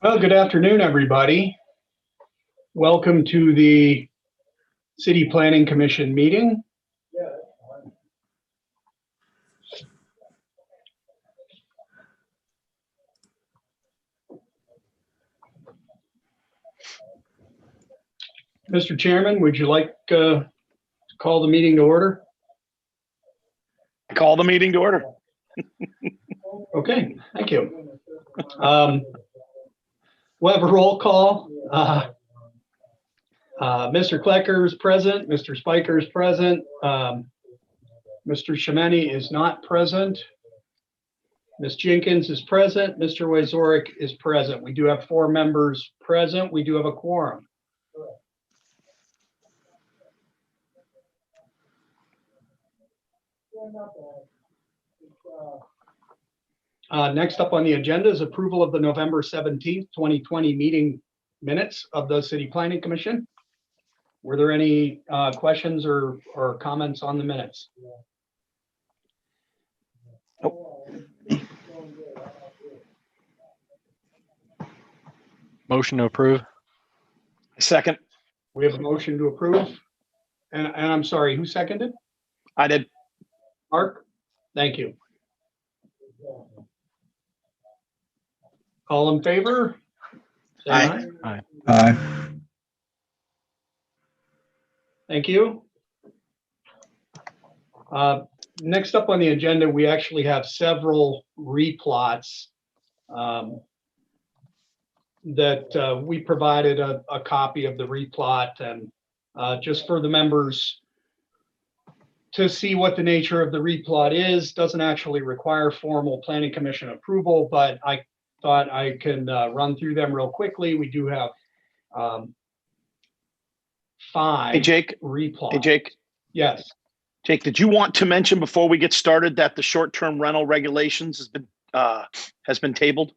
Well, good afternoon, everybody. Welcome to the City Planning Commission meeting. Mr. Chairman, would you like to call the meeting to order? Call the meeting to order. Okay, thank you. We'll have a roll call. Mr. Klecker is present. Mr. Spiker is present. Mr. Shemeni is not present. Ms. Jenkins is present. Mr. Wazorek is present. We do have 4 members present. We do have a quorum. Next up on the agenda is approval of the November 17th, 2020 meeting minutes of the City Planning Commission. Were there any questions or comments on the minutes? Motion to approve. Second. We have a motion to approve. And I'm sorry, who seconded? I did. Mark? Thank you. All in favor? Say Aye. Aye. Aye. Thank you. Next up on the agenda, we actually have several replots that we provided a copy of the replot, and just for the members to see what the nature of the replot is. Doesn't actually require formal planning commission approval, but I thought I can run through them real quickly. We do have 5 Hey, Jake. replots. Hey, Jake. Yes. Jake, did you want to mention before we get started that the short-term rental regulations has been tabled?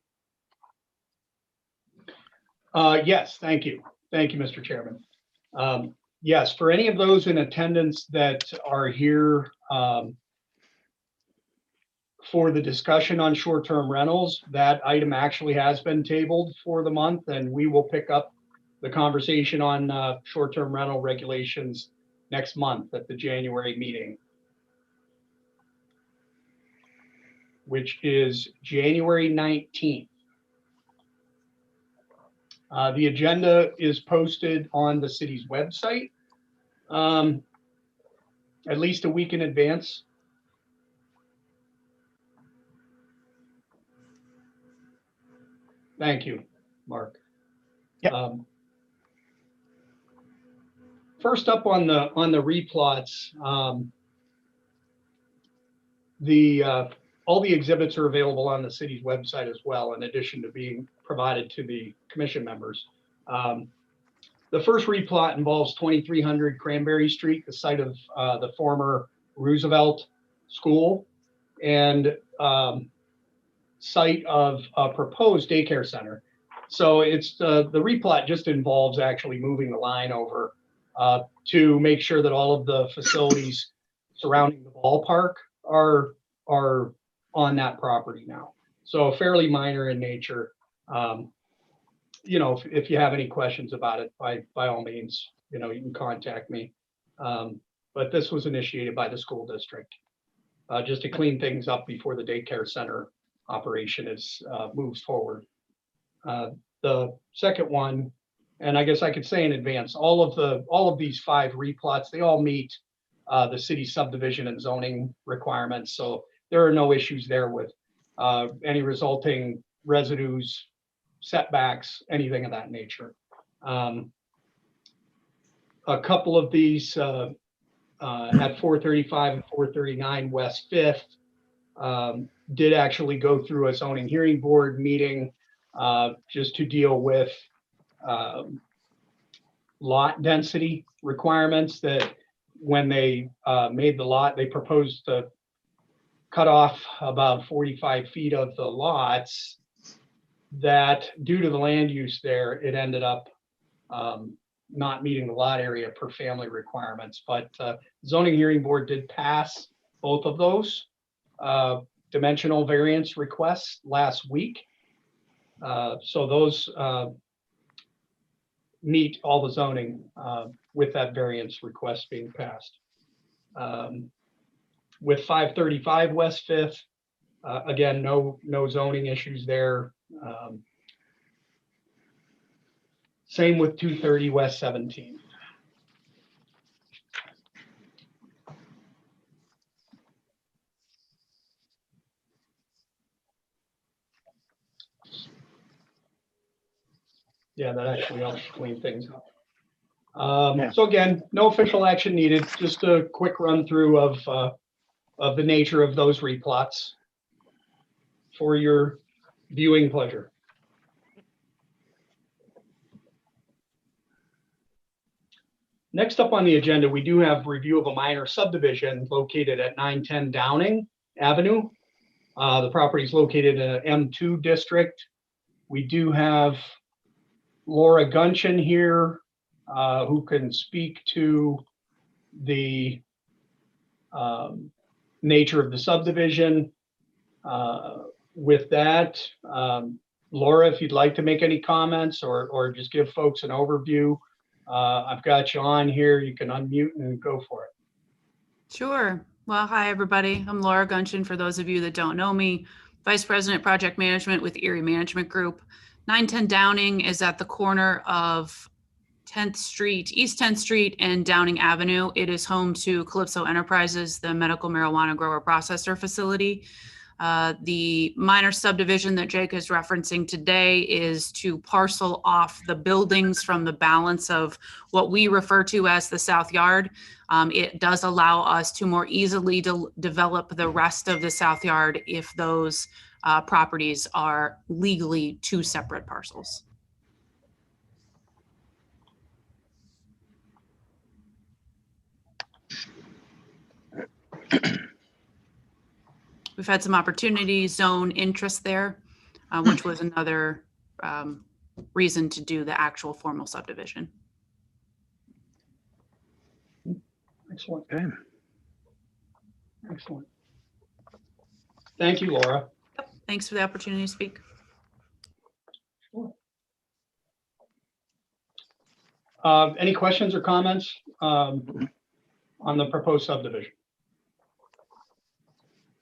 Yes, thank you. Thank you, Mr. Chairman. Yes, for any of those in attendance that are here for the discussion on short-term rentals, that item actually has been tabled for the month, and we will pick up the conversation on short-term rental regulations next month at the January meeting, which is January 19th. The agenda is posted on the city's website at least a week in advance. Thank you, Mark. Yep. First up on the replots, all the exhibits are available on the city's website as well, in addition to being provided to the commission members. The first replot involves 2300 Cranberry Street, the site of the former Roosevelt School, and site of a proposed daycare center. So it's the replot just involves actually moving the line over to make sure that all of the facilities surrounding the ballpark are on that property now. So fairly minor in nature. You know, if you have any questions about it, by all means, you know, you can contact me. But this was initiated by the school district just to clean things up before the daycare center operation is moves forward. The second one, and I guess I could say in advance, all of these 5 replots, they all meet the city subdivision and zoning requirements. So there are no issues there with any resulting residues, setbacks, anything of that nature. A couple of these at 435 and 439 West 5th did actually go through a zoning hearing board meeting just to deal with lot density requirements, that when they made the lot, they proposed to cut off about 45 feet of the lots, that due to the land use there, it ended up not meeting the lot area per family requirements. But zoning hearing board did pass both of those dimensional variance requests last week. So those meet all the zoning with that variance request being passed. With 535 West Fifth, again, no zoning issues there. Same with 230 West 17th. Yeah, that actually helps clean things up. Yeah. So again, no official action needed, just a quick run through of the nature of those replots for your viewing pleasure. Next up on the agenda, we do have review of a minor subdivision located at 910 Downing Avenue. The property is located in an M2 district. We do have Laura Gunchin here, who can speak to the nature of the subdivision. With that, Laura, if you'd like to make any comments or just give folks an overview, I've got you on here. You can unmute and go for it. Sure. Well, hi, everybody. I'm Laura Gunchin, for those of you that don't know me, Vice President Project Management with Erie Management Group. 910 Downing is at the corner of 10th Street, East 10th Street and Downing Avenue. It is home to Calypso Enterprises, the medical marijuana grower processor facility. The minor subdivision that Jake is referencing today is to parcel off the buildings from the balance of what we refer to as the South Yard. It does allow us to more easily develop the rest of the South Yard if those properties are legally two separate parcels. We've had some opportunity zone interest there, which was another reason to do the actual formal subdivision. Excellent. Okay. Excellent. Thank you, Laura. Yep. Thanks for the opportunity to speak. Sure. Any questions or comments on the proposed subdivision?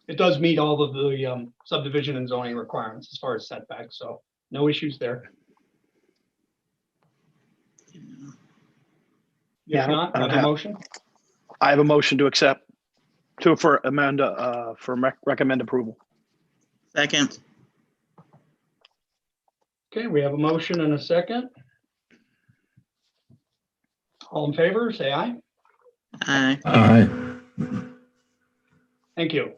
It does meet all of the subdivision and zoning requirements as far as setbacks, so no issues there. Yeah, If not, I don't have a motion. I have a motion to accept for Amanda for recommend approval. Second. Okay, we have a motion and a second. All in favor, say aye. Aye. Aye. Thank you.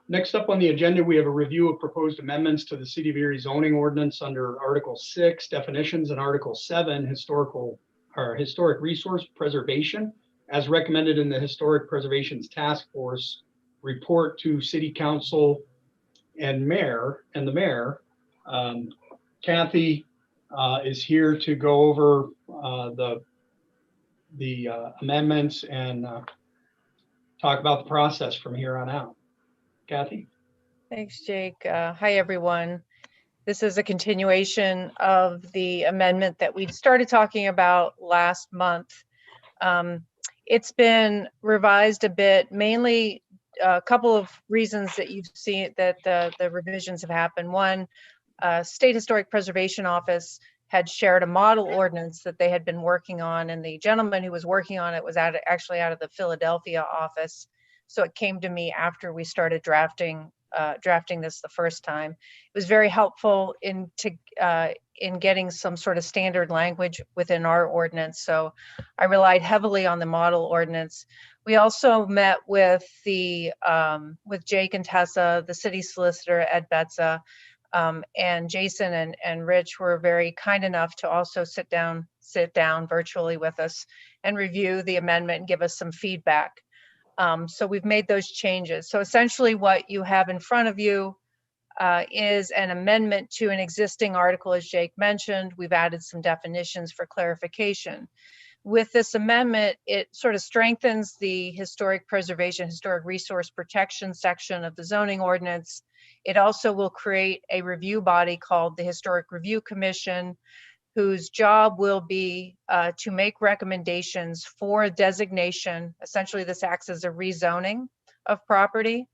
Next up on the agenda, we have a review of proposed amendments to the City of Erie zoning ordinance under Article 6 definitions and Article 7 historic resource preservation, as recommended in the Historic Preservations Task Force report to City Council and the mayor. Kathy is here to go over the amendments and talk about the process from here on out. Kathy? Thanks, Jake. Hi, everyone. This is a continuation of the amendment that we started talking about last month. It's been revised a bit, mainly a couple of reasons that you've seen that the revisions have happened. One, State Historic Preservation Office had shared a model ordinance that they had been working on, and the gentleman who was working on it was actually out of the Philadelphia office. So it came to me after we started drafting this the first time. It was very helpful in getting some sort of standard language within our ordinance. So I relied heavily on the model ordinance. We also met with with Jake and Tessa, the city solicitor, Ed Betza, and Jason and Rich were very kind enough to also sit down virtually with us and review the amendment and give us some feedback. So we've made those changes. So essentially what you have in front of you is an amendment to an existing article, as Jake mentioned. We've added some definitions for clarification. with this amendment, it sort of strengthens the historic preservation, historic resource protection section of the zoning ordinance. It also will create a review body called the Historic Review Commission, whose job will be to make recommendations for designation. Essentially, this acts as a rezoning of property.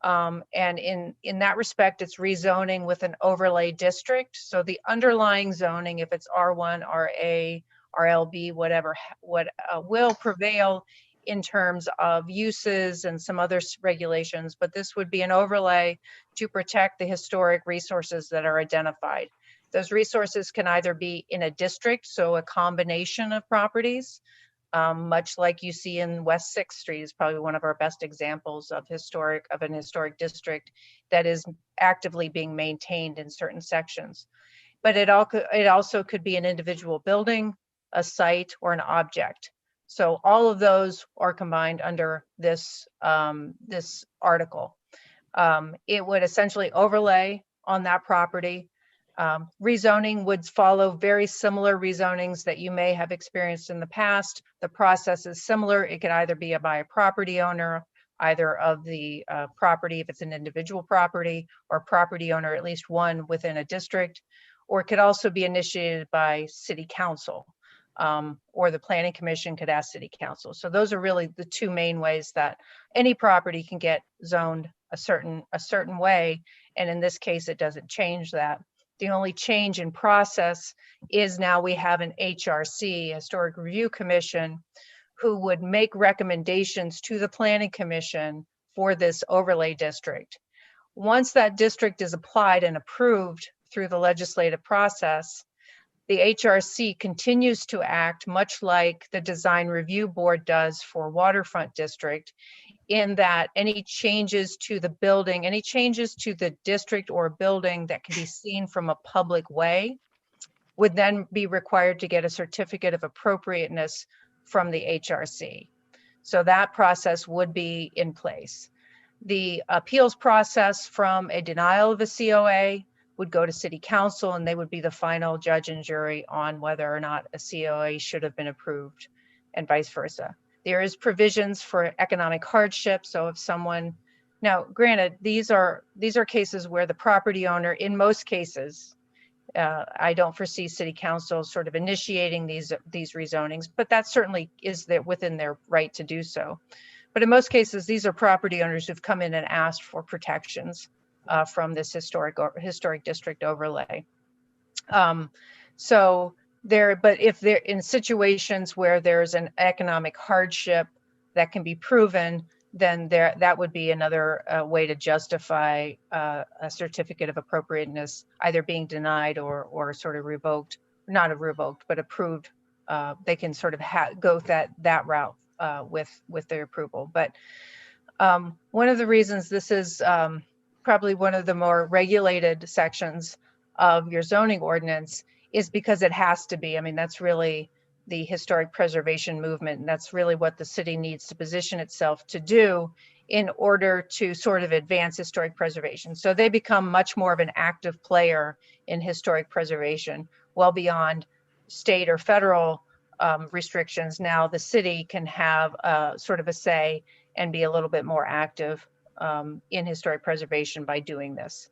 And in that respect, it's rezoning with an overlay district. So the underlying zoning, if it's R1, RA, RLB, whatever, will prevail in terms of uses and some other regulations, but this would be an overlay to protect the historic resources that are identified. Those resources can either be in a district, so a combination of properties, much like you see in West 6th Street is probably one of our best examples of an historic district that is actively being maintained in certain sections. But it also could be an individual building, a site, or an object. So all of those are combined under this, this article. It would essentially overlay on that property. Rezoning would follow very similar rezonings that you may have experienced in the past. The process is similar. It could either be by a property owner, either of the property, if it's an individual property, or property owner, at least one within a district, or it could also be initiated by city council, or the planning commission could ask city council. So those are really the two main ways that any property can get zoned a certain way. And in this case, it doesn't change that. The only change in process is now we have an HRC, Historic Review Commission, who would make recommendations to the Planning Commission for this overlay district. Once that district is applied and approved through the legislative process, the HRC continues to act much like the Design Review Board does for Waterfront District, in that any changes to the building, any changes to the district or building that can be seen from a public way would then be required to get a certificate of appropriateness from the HRC. So that process would be in place. The appeals process from a denial of a COA would go to city council, and they would be the final judge and jury on whether or not a COA should have been approved, and vice versa. There is provisions for economic hardship. So if someone, now granted, these are cases where the property owner, in most cases, I don't foresee city council sort of initiating these rezonings, but that certainly is within their right to do so. But in most cases, these are property owners who've come in and asked for protections from this historic district overlay. But if they're in situations where there's an economic hardship that can be proven, then that would be another way to justify a certificate of appropriateness either being denied or sort of revoked, not revoked, but approved. They can sort of go that route with their approval. But one of the reasons this is probably one of the more regulated sections of your zoning ordinance is because it has to be. I mean, that's really the historic preservation movement, and that's really what the city needs to position itself to do in order to sort of advance historic preservation. So they become much more of an active player in historic preservation, well beyond state or federal restrictions. Now the city can have sort of a say and be a little bit more active in historic preservation by doing this.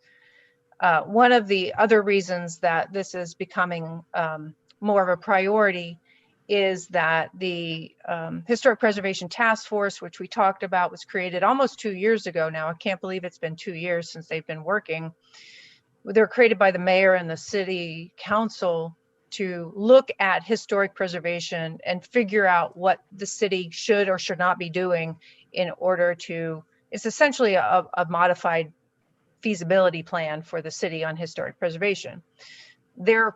One of the other reasons that this is becoming more of a priority is that the Historic Preservation Task Force, which we talked about, was created almost 2 years ago now. I can't believe it's been 2 years since they've been working. They're created by the mayor and the city council to look at historic preservation and figure out what the city should or should not be doing in order to, it's essentially a modified feasibility plan for the city on historic preservation. Their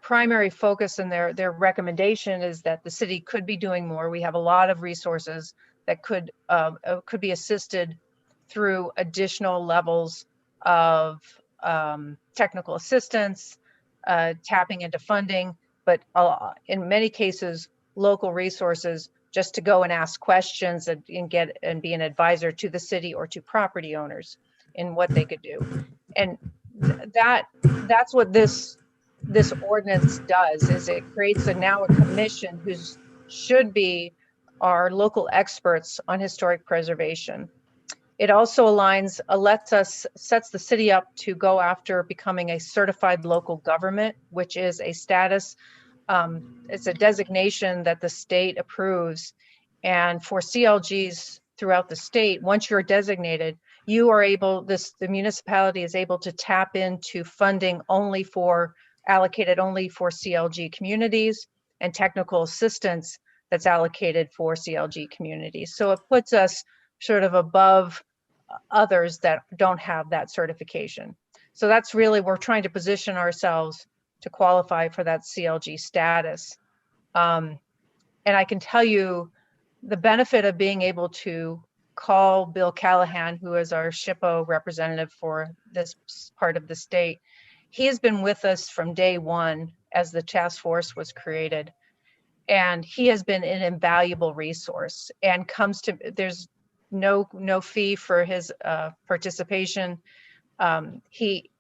primary focus and their recommendation is that the city could be doing more. We have a lot of resources that could be assisted through additional levels of technical assistance, tapping into funding, but in many cases, local resources just to go and ask questions and be an advisor to the city or to property owners in what they could do. And that's what this ordinance does, is it creates now a commission whose should be our local experts on historic preservation. It also aligns, sets the city up to go after becoming a certified local government, which is a status, it's a designation that the state approves. And for CLGs throughout the state, once you're designated, you are able, the municipality is able to tap into funding allocated only for CLG communities, and technical assistance that's allocated for CLG communities. So it puts us sort of above others that don't have that certification. So that's really, we're trying to position ourselves to qualify for that CLG status. And I can tell you the benefit of being able to call Bill Callahan, who is our SHPO representative for this part of the state. He has been with us from day one as the task force was created. And he has been an invaluable resource, and there's no fee for his participation. He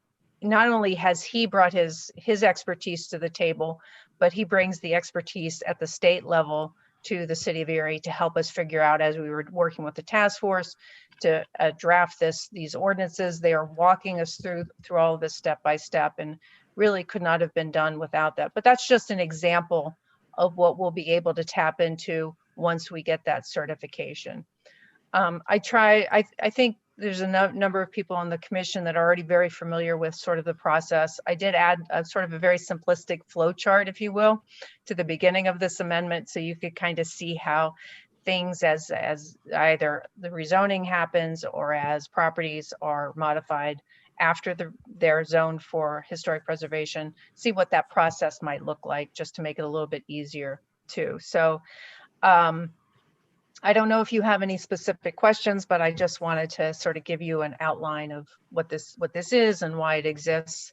not only has he brought his expertise to the table, but he brings the expertise at the state level to the city of Erie to help us figure out, as we were working with the task force to draft these ordinances. They are walking us through all of this step by step, and really could not have been done without that. But that's just an example of what we'll be able to tap into once we get that certification. I think there's a number of people on the commission that are already very familiar with sort of the process. I did add sort of a very simplistic flow chart, if you will, to the beginning of this amendment, so you could kind of see how things as either the rezoning happens or as properties are modified after they're zoned for historic preservation, see what that process might look like, just to make it a little bit easier too. So I don't know if you have any specific questions, but I just wanted to sort of give you an outline of what this is and why it exists,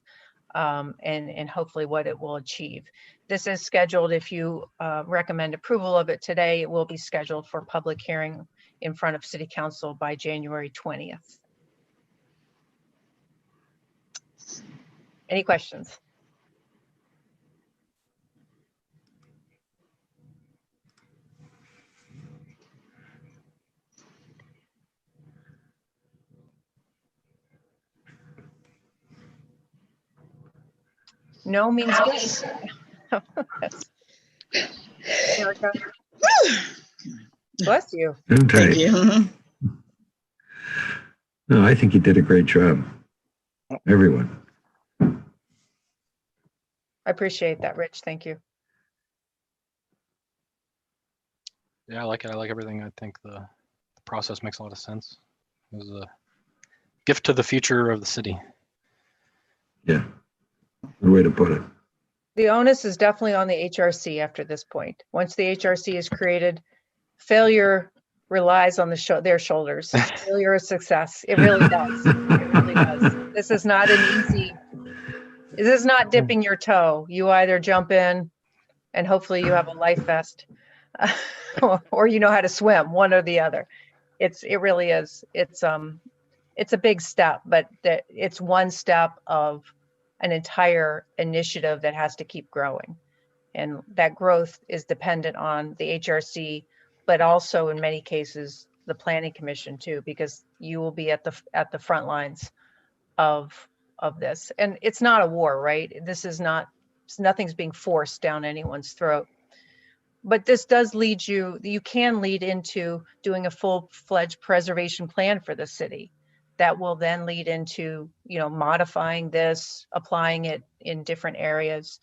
and hopefully what it will achieve. This is scheduled, if you recommend approval of it today, it will be scheduled for public hearing in front of City Council by January 20th. Any questions? No means yes. Erica. Bless you. Thank Okay. you. No, I think you did a great job. Everyone. I appreciate that, Rich. Thank you. Yeah, I like it. I like everything. I think the process makes a lot of sense. It was a gift to the future of the city. Yeah. Good way to put it. The onus is definitely on the HRC after this point. Once the HRC is created, failure relies on their shoulders. Failure or success. It really does. It really does. This is not dipping your toe. You either jump in and hopefully you have a life vest or you know how to swim, one or the other. It really is. It's a big step, but it's one step of an entire initiative that has to keep growing. And that growth is dependent on the HRC, but also in many cases, the Planning Commission too, because you will be at the front lines of this. And it's not a war, right? Nothing's being forced down anyone's throat. But this does you can lead into doing a full-fledged preservation plan for the city that will then lead into, modifying this, applying it in different areas.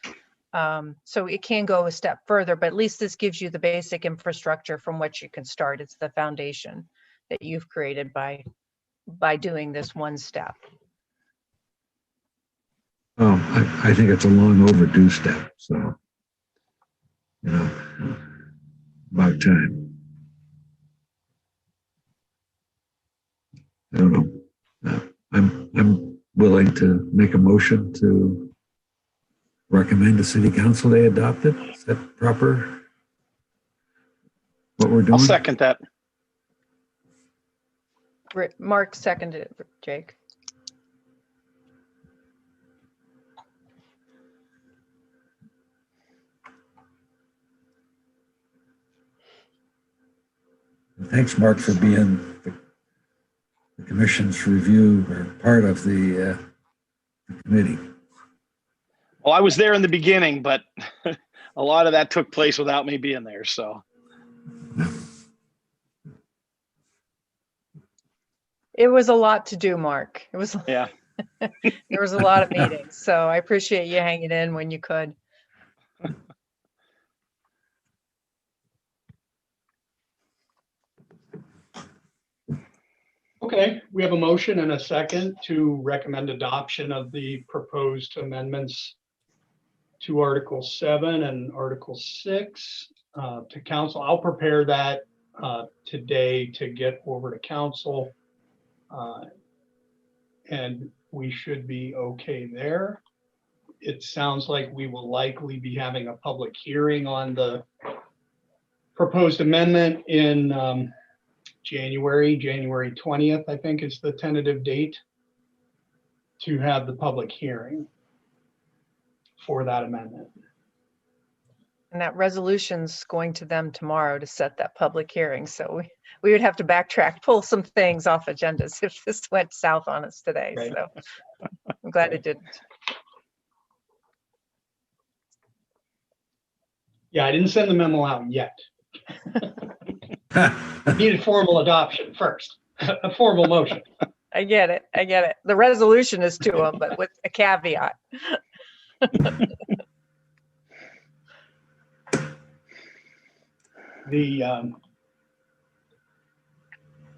So it can go a step further, but at least this gives you the basic infrastructure from which you can start. It's the foundation that you've created by doing this one step. Oh, I think it's a long overdue step. So, about time. I don't know. I'm willing to make a motion to recommend to City Council they adopt it. Is that proper? What we're doing? I'll second that. Mark seconded it, Jake. thanks, Mark, for being the commission's review or part of the committee. Well, I was there in the beginning, but a lot of that took place without me being there. So It was a lot to do, Mark. It was, yeah. there was a lot of meetings, so I appreciate you hanging in when you could. Okay, we have a motion and a second to recommend adoption of the proposed amendments to Article 7 and Article 6 to council. I'll prepare that today to get over to council. And we should be okay there. It sounds like we will likely be having a public hearing on the proposed amendment in January 20th, I think is the tentative date to have the public hearing for that amendment. And that resolution's going to them tomorrow to set that public hearing. So we would have to backtrack, pull some things off agendas if this went south on us today. Right. So I'm glad it didn't. Yeah, I didn't send the memo out yet. Needed formal adoption first, a formal motion. I get it. I get it. The resolution is to them, but with a caveat.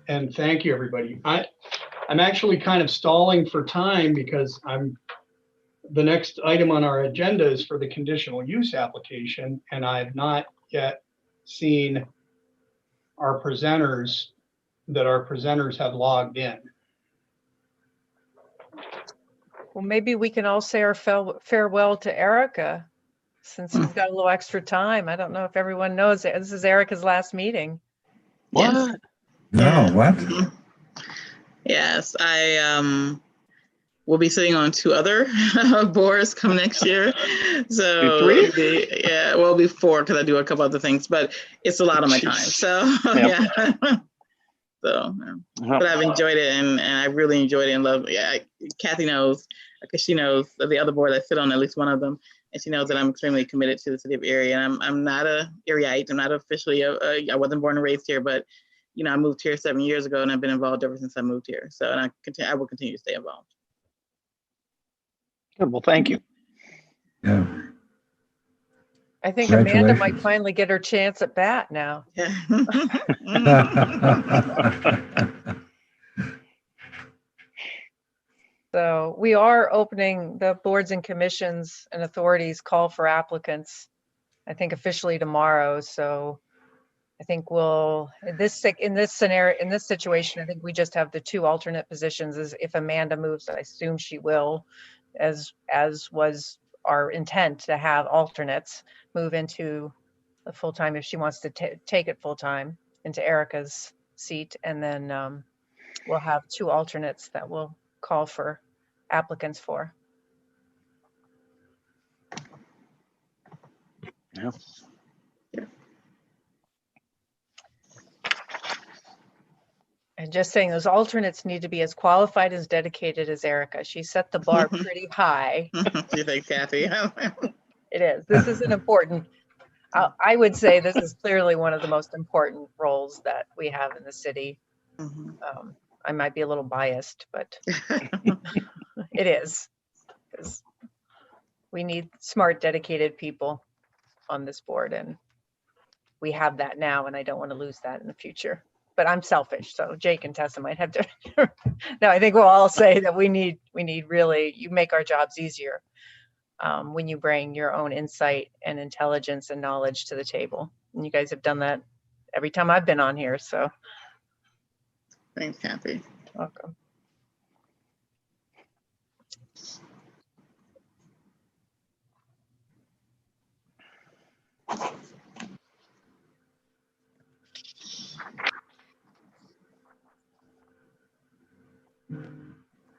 And thank you, everybody. I'm actually kind of stalling for time because the next item on our agenda is for the conditional use application, and I have not yet seen our presenters have logged in. Well, maybe we can all say our farewell to Erica since we've got a little extra time. I don't know if everyone knows it. This is Erica's last meeting. Yes. No, what? Mhm. Yes, I will be sitting on 2 other boards come next year. So Three? it'll be, yeah, well, it'll be 4 because I do a couple other things, but it's a lot of my time. So Yep. yeah. So, but I've enjoyed it and I really enjoyed it and love. Yeah, Kathy knows because she knows that the other board I sit on, at least one of them, and she knows that I'm extremely committed to the city of Erie. And I'm not a Erieite. I'm not officially I wasn't born and raised here, but you know, I moved here 7 years ago and I've been involved ever since I moved here. So, and I will continue to stay involved. Good. Well, thank you. Yeah. I think Amanda might Congratulations. finally get her chance at bat now. Yeah. So we are opening the boards and commissions and authorities call for applicants, I think officially tomorrow. So I think in this scenario, in this situation, I think we just have the 2 alternate positions. As if Amanda moves, I assume she will, as was our intent to have alternates move into the full-time if she wants to take it full-time into Erica's seat. And then we'll have 2 alternates that we'll call for applicants for. Yeah. And just saying those alternates need to be as qualified as dedicated as Erica. She set the bar pretty high. You think, Kathy? It is. This is an important, I would say this is clearly one of the most important roles that we have in the city. Mhm. I might be a little biased, but it is. Because we need smart, dedicated people on this board, and we have that now, and I don't want to lose that in the future. But I'm selfish, so Jake and Tessa might have to. No, I think we'll all say that we need really, you make our jobs easier when you bring your own insight and intelligence and knowledge to the table. And you guys have done that every time I've been on here, so Thanks, Kathy. welcome.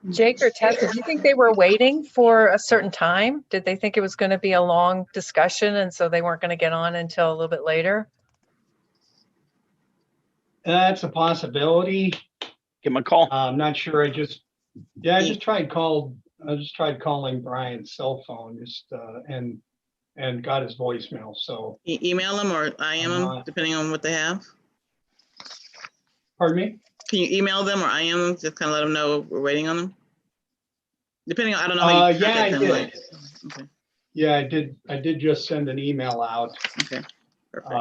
Jake or Tessa, do you think they were waiting for a certain time? Did they think it was going to be a long discussion and so they weren't going to get on until a little bit later? That's a possibility. Give him a call. I'm not sure. I just tried calling Brian's cell phone and got his voicemail. So, Email them or IM them, depending on what they have. pardon me? Can you email them or IM them? Just kind of let them know we're waiting on them. Depending on, I don't know how you Yeah, I contact them. did. Like, okay, Yeah, I did just send an email out. okay, perfect.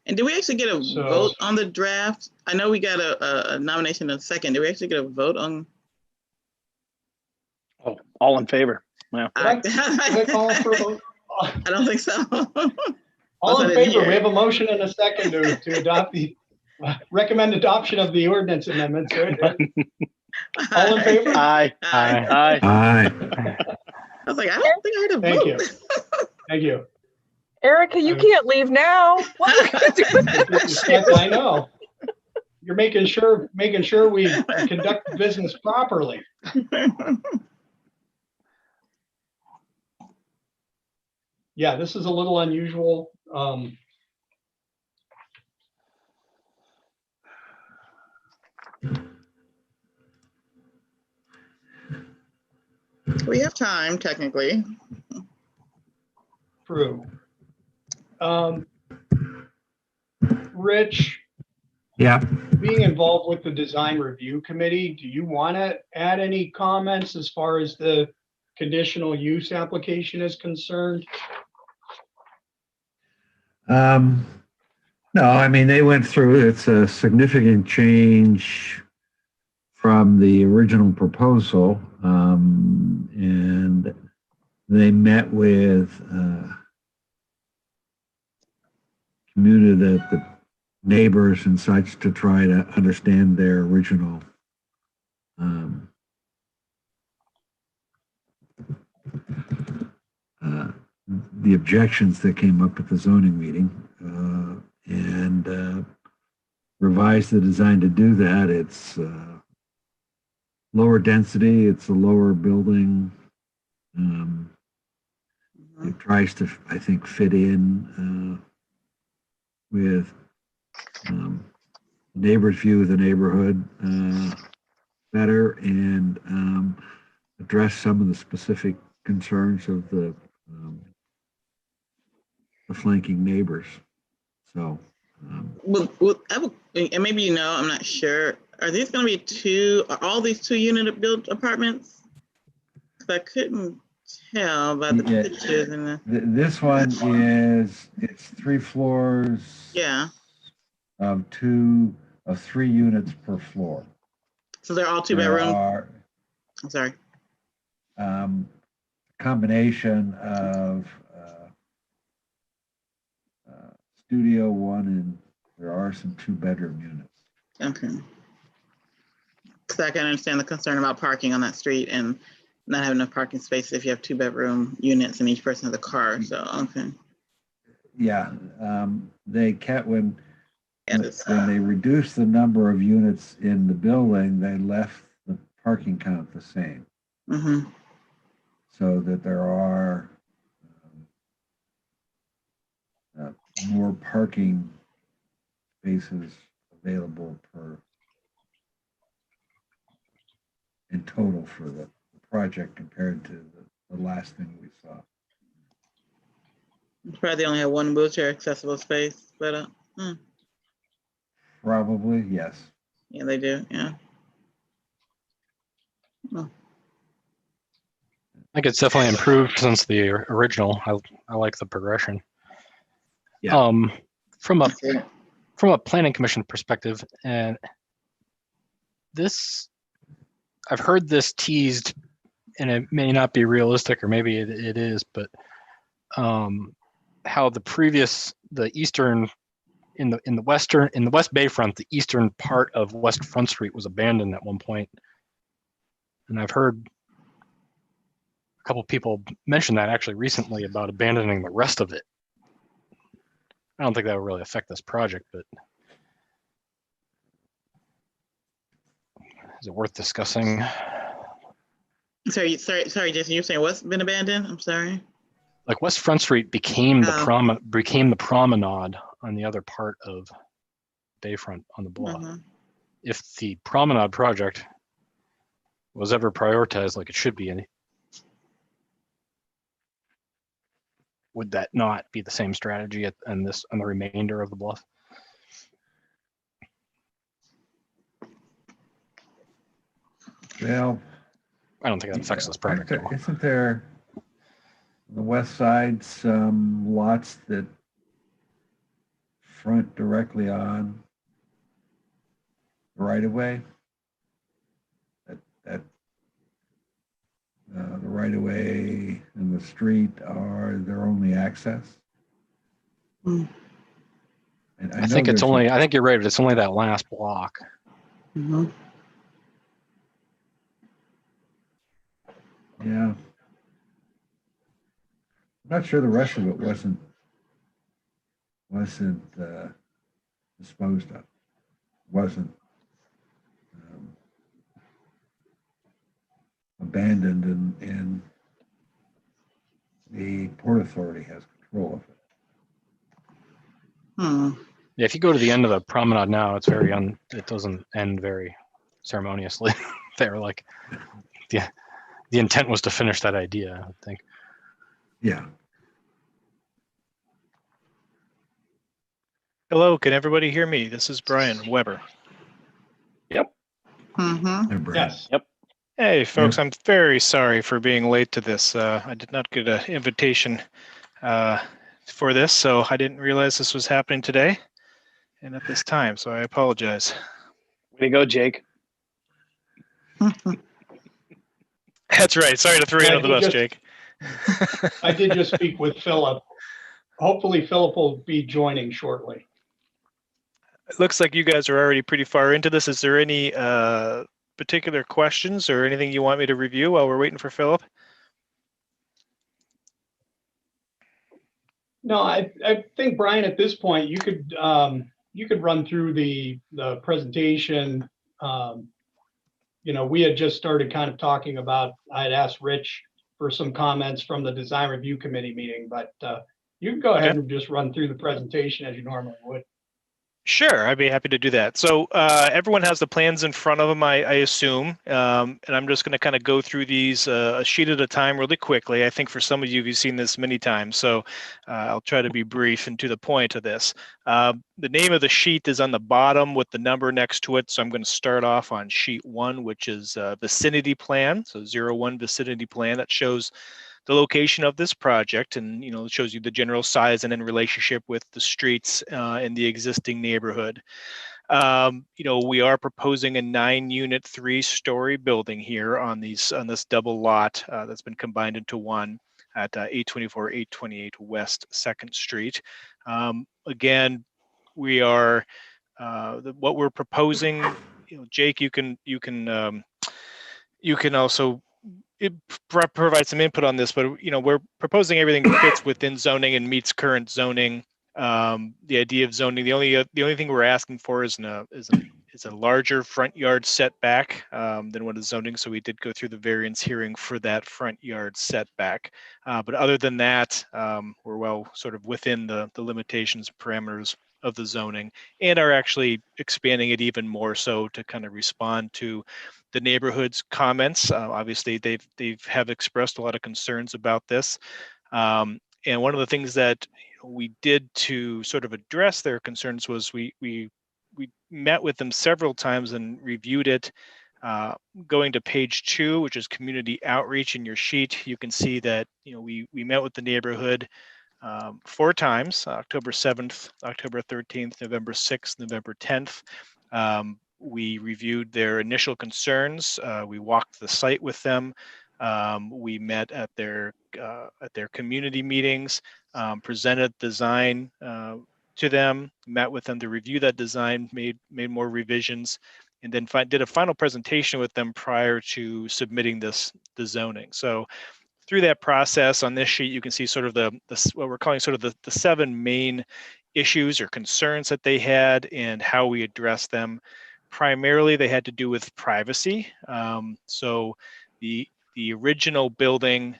And did we actually get a So- vote on the draft? I know we got a nomination in a second. Did we actually get a vote on? Oh, all in favor. Yeah. Did I call for a vote? I don't think so. All in I didn't favor, hear we it. have a motion and a second to adopt the, recommend adoption of the ordinance amendments. All in favor? Aye. Aye. Aye. Aye. I was like, I don't think I heard a Thank vote. you. Thank you. Erica, you can't leave now. What are we gonna do with this? Yes, I know. You're making sure we conduct business properly. Yeah, this is a little unusual. We have time, technically. True. Rich, Yeah. being involved with the design review committee, do you want to add any comments as far as the conditional use application is concerned? No, I mean, they went through, it's a significant change from the original proposal. And they met with the neighbors and such to try to understand their original the objections that came up at the zoning meeting, and revised the design to do that. It's lower density, it's a lower building. It tries to, I think, fit in with neighbors' view of the neighborhood better, and address some of the specific concerns of the flanking neighbors. So, And maybe you know, I'm not sure. Are these going to be are all these 2-unit built apartments? 'Cause I couldn't tell by the Yeah. pictures and the. this one it's 3 floors Yeah, of 3 units per floor. so they're all 2 There bedrooms. are I'm sorry. combination of studio 1, and there are some 2-bedroom units. Okay. Because I can understand the concern about parking on that street and not having enough parking space if you have 2-bedroom units and each person has a car. So, okay. Yeah, they kept when it's- they reduced the number of units in the building, they left the parking count the same, Mhm. so that there are more parking spaces available in total for the project compared to the last thing we saw. Probably they only have 1 wheelchair accessible space, but Probably, yes. yeah, they do. Yeah. I think it's definitely improved since the original. I like the progression. Yeah. From That's it. a planning commission perspective, and this, I've heard this teased, and it may not be realistic, or maybe it is, but how the eastern, in the West Bayfront, the eastern part of West Front Street was abandoned at one point. And I've heard a couple people mention that actually recently about abandoning the rest of it. I don't think that would really affect this project, but is it worth discussing? Sorry, Jason, you're saying what's been abandoned? I'm sorry. Like West Front Street became the Oh. promenade on the other part of Bayfront on the bluff. Mhm. If the promenade project was ever prioritized like it should be, would that not be the same strategy on the remainder of the bluff? Well, I don't think that affects this project at all. isn't there on the west side some lots that front directly on the right of way? That the right of way and the street are their only access. Hmm. And I know think it's there's only, I think you're right, it's only that last block. Mhm. yeah. I'm not sure the rest of it wasn't disposed of. Wasn't abandoned, and the Port Authority has control of it. Hmm. Yeah, if you go to the end of the promenade now, it's very it doesn't end very ceremoniously. They're like, the intent was to finish that idea, I think. Yeah. Hello, can everybody hear me? This is Brian Weber. Mhm. They're Brad. Yes. Hey, folks, I'm very sorry for being late to this. I did not get an invitation for this, so I didn't realize this was happening today and at this time, so I apologize. Way to go, Jake. That's right. Sorry to throw you Yeah, under the he bus, just- Jake. I did just speak with Philip. Hopefully Philip will be joining shortly. It looks like you guys are already pretty far into this. Is there any particular questions or anything you want me to review while we're waiting for Philip? No, I think, Brian, at this point, you could run through the presentation. We had just started kind of talking about, I had asked Rich for some comments from the design review committee meeting, but you can go ahead and just run through the presentation as you normally would. Sure, I'd be happy to do that. So everyone has the plans in front of them, I assume, and I'm just going to kind of go through these a sheet at a time really quickly. I think for some of you, you've seen this many times, so I'll try to be brief and to the point of this. The name of the sheet is on the bottom with the number next to it, so I'm going to start off on sheet 1, which is vicinity plan, so 01 vicinity plan that shows the location of this project, and it shows you the general size and in relationship with the streets in the existing neighborhood. We are proposing a 9-unit 3-story building here on this double lot that's been combined into one at 824 828 West 2nd Street. Again, we are what we're proposing. Jake, you can also provide some input on this, but we're proposing everything fits within zoning and meets current zoning. The idea of zoning, the only thing we're asking for is a larger front yard setback than what is zoning. So we did go through the variance hearing for that front yard setback. But other than that, we're well sort of within the limitations and parameters of the zoning, and are actually expanding it even more so to kind of respond to the neighborhood's comments. Obviously, they have expressed a lot of concerns about this. And one of the things that we did to sort of address their concerns was we met with them several times and reviewed it. Going to page 2, which is community outreach in your sheet, you can see that we met with the neighborhood 4 times: October 7th, October 13th, November 6th, November 10th. We reviewed their initial concerns. We walked the site with them. We met at their community meetings, presented design to them, met with them to review that design, made more revisions, and then did a final presentation with them prior to submitting the zoning. So through that process, on this sheet, you can see sort of what we're calling sort of the 7 main issues or concerns that they had and how we addressed them. Primarily, they had to do with privacy. So the original building,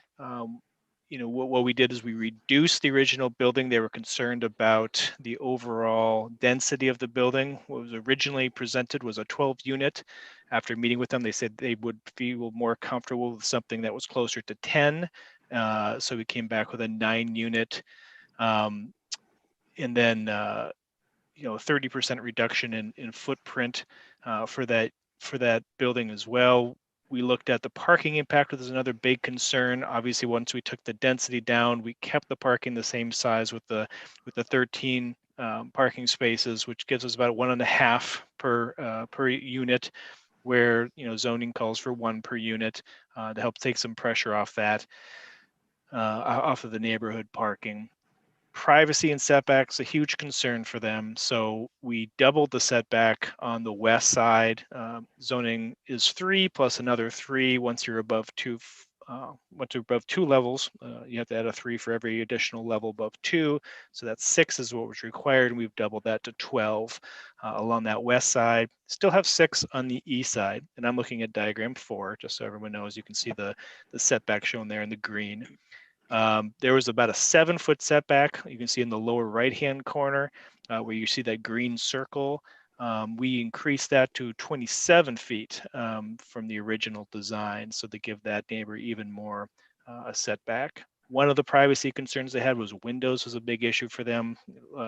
what we did is we reduced the original building. They were concerned about the overall density of the building. What was originally presented was a 12 unit. After meeting with them, they said they would feel more comfortable with something that was closer to 10. So we came back with a 9 unit. And then 30% reduction in footprint for that building as well. We looked at the parking impact, which is another big concern. Obviously, once we took the density down, we kept the parking the same size with the 13 parking spaces, which gives us about 1.5 per unit, where zoning calls for 1 per unit to help take some pressure off that off of the neighborhood parking. Privacy and setbacks a huge concern for them, so we doubled the setback on the west side. Zoning is 3 plus another 3 once you're above 2. Once you're above 2 levels, you have to add a 3 for every additional level above 2. So that's 6 is what was required, and we've doubled that to 12 along that west side. Still have 6 on the east side, and I'm looking at diagram 4, just so everyone knows. You can see the setback shown there in the green. There was about a 7-foot setback. You can see in the lower right-hand corner where you see that green circle. We increased that to 27 feet from the original design, so to give that neighbor even more a setback. One of the privacy concerns they had was windows was a big issue for them,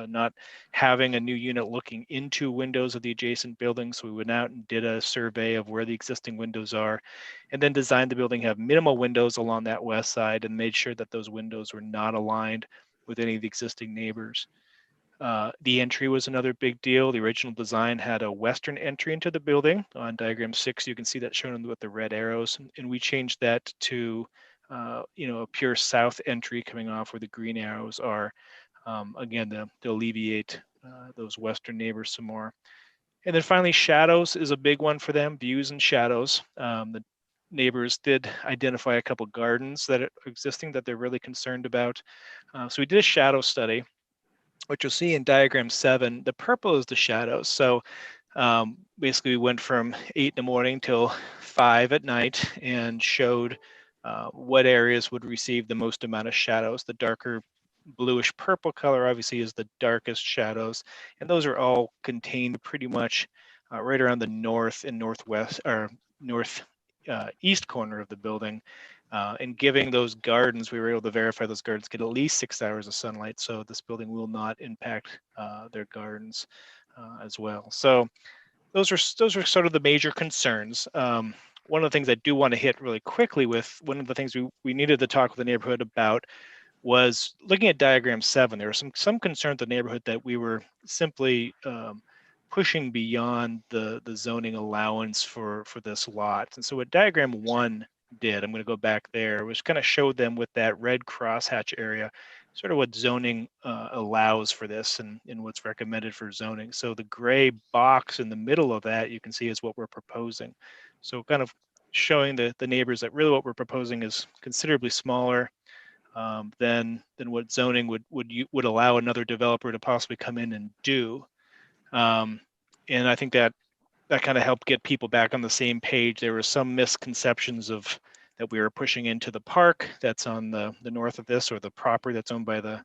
not having a new unit looking into windows of the adjacent building. So we went out and did a survey of where the existing windows are, and then designed the building have minimal windows along that west side and made sure that those windows were not aligned with any of the existing neighbors. The entry was another big deal. The original design had a western entry into the building. On diagram 6, you can see that shown with the red arrows, and we changed that to a pure south entry coming off where the green arrows are. Again, to alleviate those western neighbors some more. And then finally, shadows is a big one for them, views and shadows. The neighbors did identify a couple gardens that are existing that they're really concerned about. So we did a shadow study, which you'll see in diagram 7. The purple is the shadows. So basically we went from 8 in the morning till 5 at night and showed what areas would receive the most amount of shadows. The darker bluish purple color obviously is the darkest shadows, and those are all contained pretty much right around the north and northwest or northeast corner of the building. And giving those gardens, we were able to verify those gardens get at least 6 hours of sunlight, so this building will not impact their gardens as well. So those are sort of the major concerns. One of the things I do want to hit really quickly with, one of the things we needed to talk with the neighborhood about was looking at diagram 7. There were some concerns in the neighborhood that we were simply pushing beyond the zoning allowance for this lot. And so what diagram 1 did, I'm going to go back there, was kind of showed them with that red crosshatch area, sort of what zoning allows for this and what's recommended for zoning. So the gray box in the middle of that, you can see is what we're proposing. So kind of showing the neighbors that really what we're proposing is considerably smaller than what zoning would allow another developer to possibly come in and do. And I think that kind of helped get people back on the same page. There were some misconceptions of that we were pushing into the park that's on the north of this, or the property that's owned by the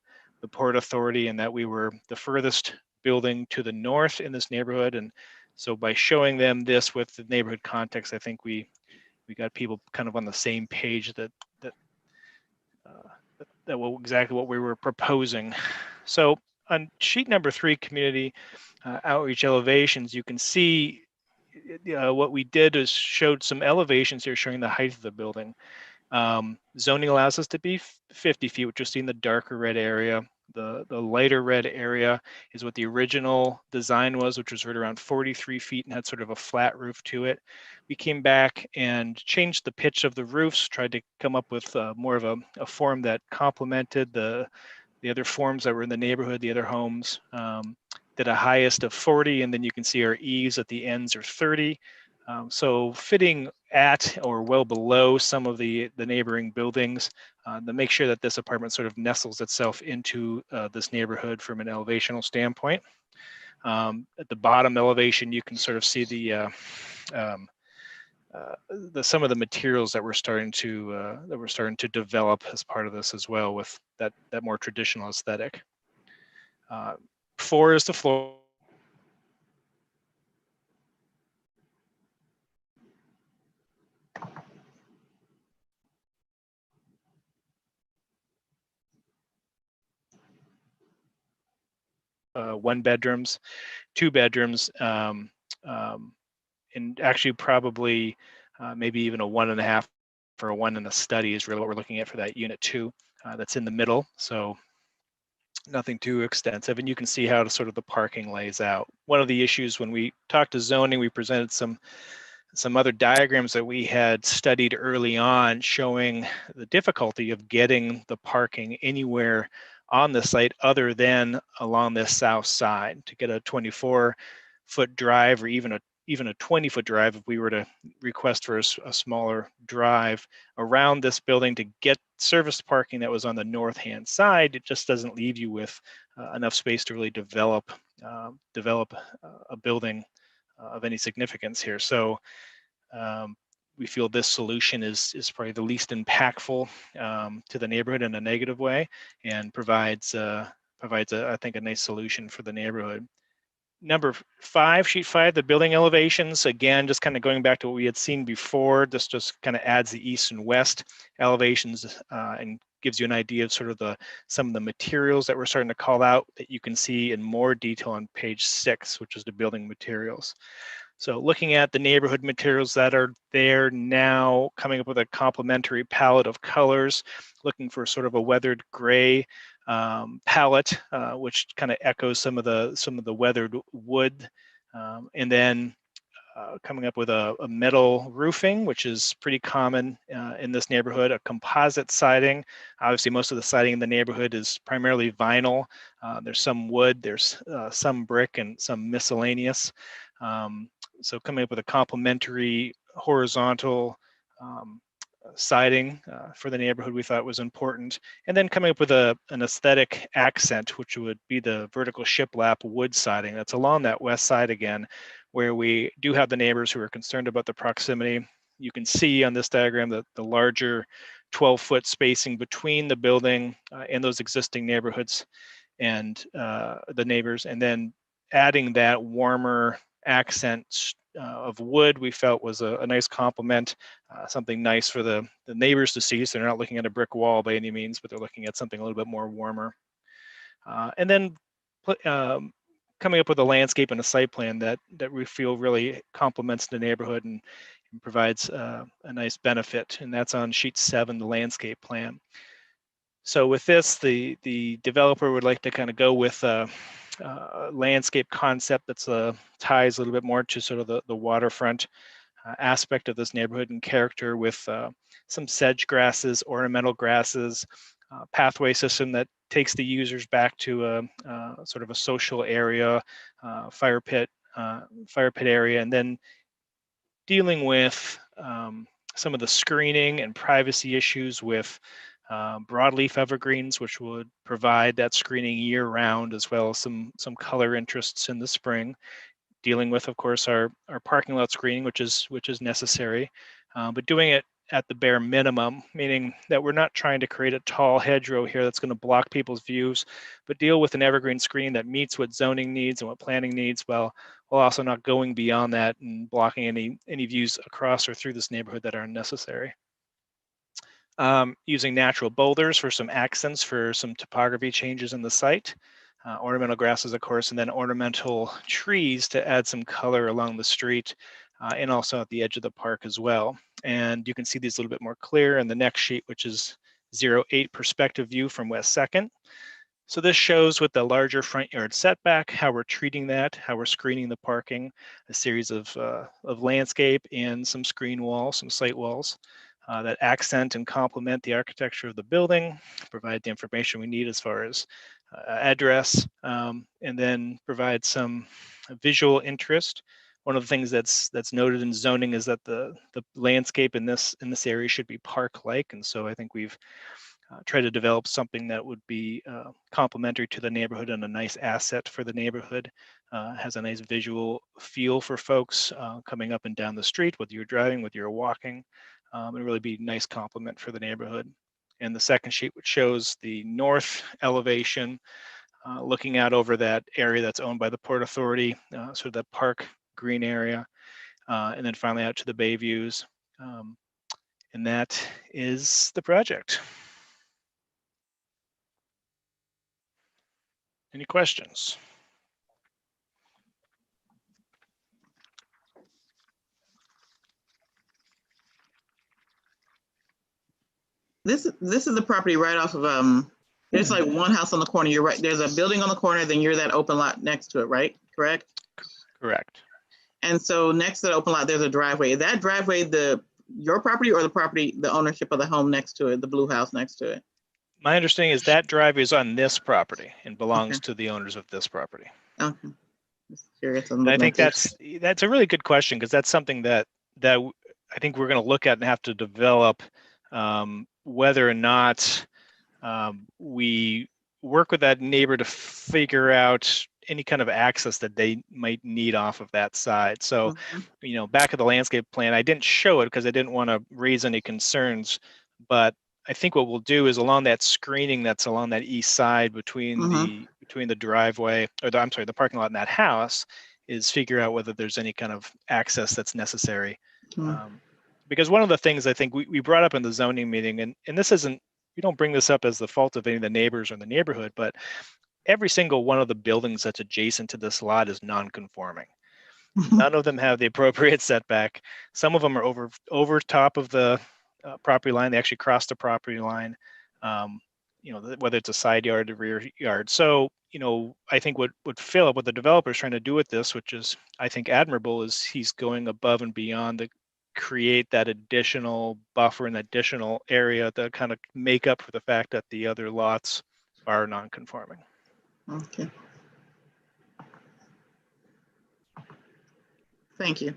Port Authority, and that we were the furthest building to the north in this neighborhood. And so by showing them this with the neighborhood context, I think we got people kind of on the same page that exactly what we were proposing. So on sheet number 3, community outreach elevations, you can see what we did is showed some elevations here showing the height of the building. Zoning allows us to be 50 feet, which you'll see in the darker red area. The lighter red area is what the original design was, which was right around 43 feet and had sort of a flat roof to it. We came back and changed the pitch of the roofs, tried to come up with more of a form that complemented the other forms that were in the neighborhood, the other homes. Did a highest of 40, and then you can see our eaves at the ends are 30. So fitting at or well below some of the neighboring buildings to make sure that this apartment sort of nestles itself into this neighborhood from an elevational standpoint. At the bottom elevation, you can sort of see the some of the materials that we're starting to develop as part of this as well, with that more traditional aesthetic. 4 is the floor. One bedrooms, 2 bedrooms, and actually probably maybe even a 1.5 or a 1 and a study is really what we're looking at for that unit 2 that's in the middle. So nothing too extensive, and you can see how sort of the parking lays out. One of the issues when we talked to zoning, we presented some other diagrams that we had studied early on showing the difficulty of getting the parking anywhere on the site other than along this south side. To get a 24-foot drive or even a 20-foot drive, if we were to request for a smaller drive around this building to get service parking that was on the north-hand side, it just doesn't leave you with enough space to really develop a building of any significance here. So we feel this solution is probably the least impactful to the neighborhood in a negative way, and provides I think a nice solution for the neighborhood. Number 5, sheet 5, the building elevations. Again, just kind of going back to what we had seen before. This just kind of adds the east and west elevations and gives you an idea of sort of some of the materials that we're starting to call out that you can see in more detail on page 6, which is the building materials. So looking at the neighborhood materials that are there now, coming up with a complementary palette of colors, looking for sort of a weathered gray palette, which kind of echoes some of the weathered wood, and then coming up with a metal roofing, which is pretty common in this neighborhood. A composite siding. Obviously, most of the siding in the neighborhood is primarily vinyl. There's some wood, there's some brick, and some miscellaneous. So coming up with a complementary horizontal siding for the neighborhood we thought was important. And then coming up with an aesthetic accent, which would be the vertical shiplap wood siding that's along that west side again, where we do have the neighbors who are concerned about the proximity. You can see on this diagram that the larger 12-foot spacing between the building and those existing neighborhoods and the neighbors, and then adding that warmer accent of wood we felt was a nice complement, something nice for the neighbors to see, so they're not looking at a brick wall by any means, but they're looking at something a little bit more warmer. And then coming up with a landscape and a site plan that we feel really complements the neighborhood and provides a nice benefit, and that's on sheet 7, the landscape plan. So with this, the developer would like to kind of go with landscape concept that's ties a little bit more to sort of the waterfront aspect of this neighborhood and character, with some sedge grasses, ornamental grasses, pathway system that takes the users back to sort of a social area, fire pit area, and then dealing with some of the screening and privacy issues with broadleaf evergreens, which would provide that screening year round, as well as some color interests in the spring. Dealing with, of course, our parking lot screening, which is necessary, but doing it at the bare minimum, meaning that we're not trying to create a tall hedgerow here that's going to block people's views, but deal with an evergreen screen that meets what zoning needs and what planning needs, while also not going beyond that and blocking any views across or through this neighborhood that are unnecessary. Using natural boulders for some accents for some topography changes in the site, ornamental grasses, of course, and then ornamental trees to add some color along the street and also at the edge of the park as well. And you can see these a little bit more clear in the next sheet, which is 08 perspective view from West 2nd. So this shows with the larger front yard setback, how we're treating that, how we're screening the parking, a series of landscape and some screen walls, some site walls. That accent and complement the architecture of the building, provide the information we need as far as address, and then provide some visual interest. One of the things that's noted in zoning is that the landscape in this area should be park-like, and so I think we've try to develop something that would be complementary to the neighborhood and a nice asset for the neighborhood. Has a nice visual feel for folks coming up and down the street, whether you're driving, whether you're walking. It really be a nice complement for the neighborhood. And the second sheet, which shows the north elevation, looking out over that area that's owned by the Port Authority, sort of that park green area, and then finally out to the bay views. And that is the project. Any questions? This is the property right off of there's like one house on the corner. You're right. There's a building on the corner, then you're that open lot next to it, right? Correct? Correct. And so next to the open lot, there's a driveway. Is that driveway your property or the ownership of the home next to it, the blue house next to it? My understanding is that driveway is on this property and belongs to the owners of this property. Okay. Just curious. And I think that's a really good question, because that's something that I think we're going to look at and have to develop, whether or not we work with that neighbor to figure out any kind of access that they might need off of that side. So, back at the landscape plan, I didn't show it because I didn't want to raise any concerns, but I think what we'll do is along that screening that's along that east side between the driveway, or the parking lot and that house, is figure out whether there's any kind of access that's necessary. Because one of the things I think we brought up in the zoning meeting, and this isn't, we don't bring this up as the fault of any of the neighbors or the neighborhood, but every single one of the buildings that's adjacent to this lot is non-conforming. None of them have the appropriate setback. Some of them are over top of the property line. They actually cross the property line, whether it's a side yard or rear yard. So, I think what Philip, what the developer is trying to do with this, which is, I think, admirable, is he's going above and beyond to create that additional buffer and additional area to kind of make up for the fact that the other lots are non-conforming. Okay. Thank you.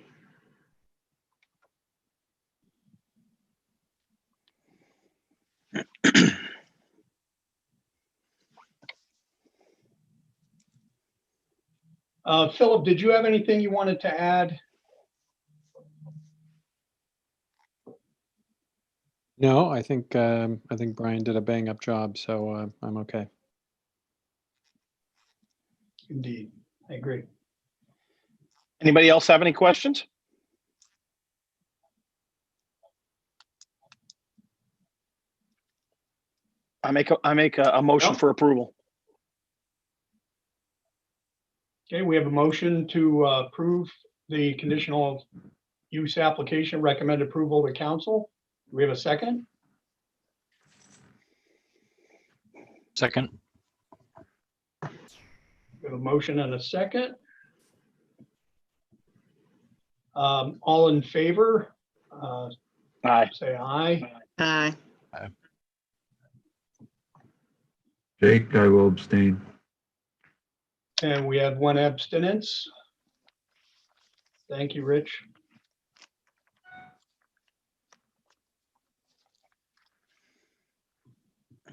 Philip, did you have anything you wanted to add? No, I think Brian did a bang up job, so I'm okay. Indeed, I agree. Anybody else have any questions? I make a motion for approval. Okay, we have a motion to approve the conditional use application, recommend approval to council. Do we have a second? Second. We have a motion and a second. All in favor, Aye. say aye. Aye. Jake, I will abstain. And we have one abstinence. Thank you, Rich.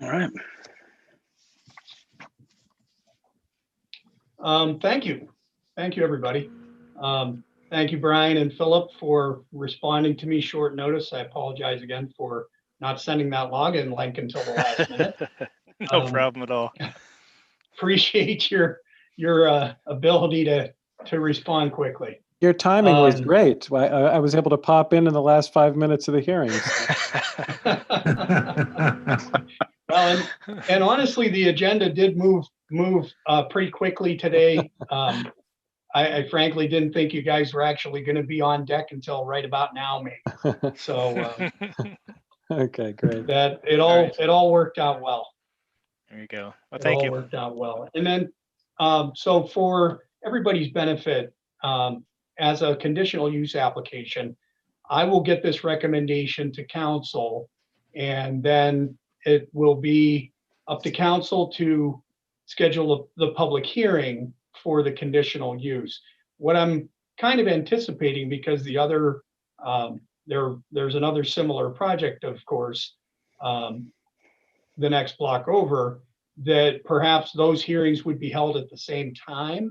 All right. Thank you. Thank you, everybody. Thank you, Brian and Philip, for responding to me short notice. I apologize again for not sending that login link until the last minute. No problem at all. Appreciate your ability to respond quickly. Your timing was great. I was able to pop in the last 5 minutes of the hearing. Well, and honestly, the agenda did move pretty quickly today. I frankly didn't think you guys were actually going to be on deck until right about now, maybe. So Okay, great. that it all worked out well. There you go. Well, thank you. It all worked out well. And then, so for everybody's benefit, as a conditional use application, I will get this recommendation to council, and then it will be up to council to schedule the public hearing for the conditional use. What I'm kind of anticipating, because the other, there's another similar project, of course, the next block over, that perhaps those hearings would be held at the same time.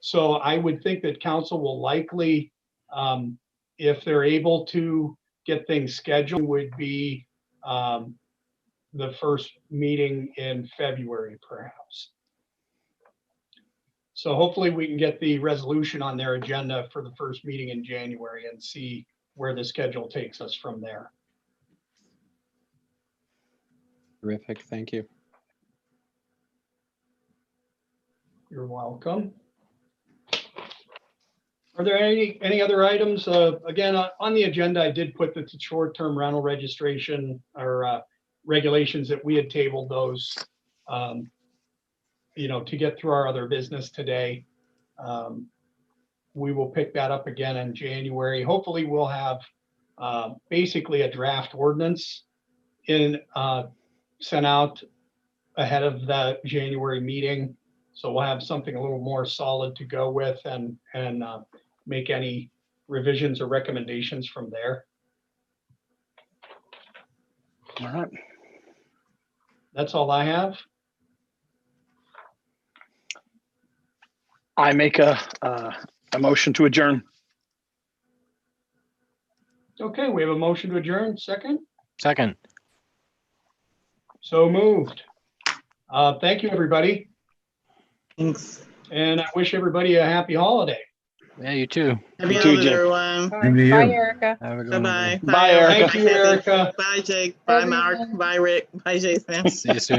So I would think that council will likely, if they're able to get things scheduled, would be the first meeting in February, perhaps. So hopefully we can get the resolution on their agenda for the first meeting in January and see where the schedule takes us from there. Terrific. Thank you. You're welcome. Are there any other items? Again, on the agenda, I did put the short-term rental registration or regulations that we had tabled those, to get through our other business today. We will pick that up again in January. Hopefully we'll have basically a draft ordinance sent out ahead of the January meeting. So we'll have something a little more solid to go with and make any revisions or recommendations from there. All right. That's all I have. I make a motion to adjourn. Okay, we have a motion to adjourn. Second? Second. So moved. Thank you, everybody. Thanks. And I wish everybody a happy holiday. Yeah, you too. Happy You too, holidays, Jim. everyone. Bye, Same to you. Erica. Have a good one, Bye-bye. everyone. Bye, Erica. Thank you, Kathy. Erica. Bye, Jake. Bye, Mark. Everyone. Bye, Rick. Bye, Jason. See you soon.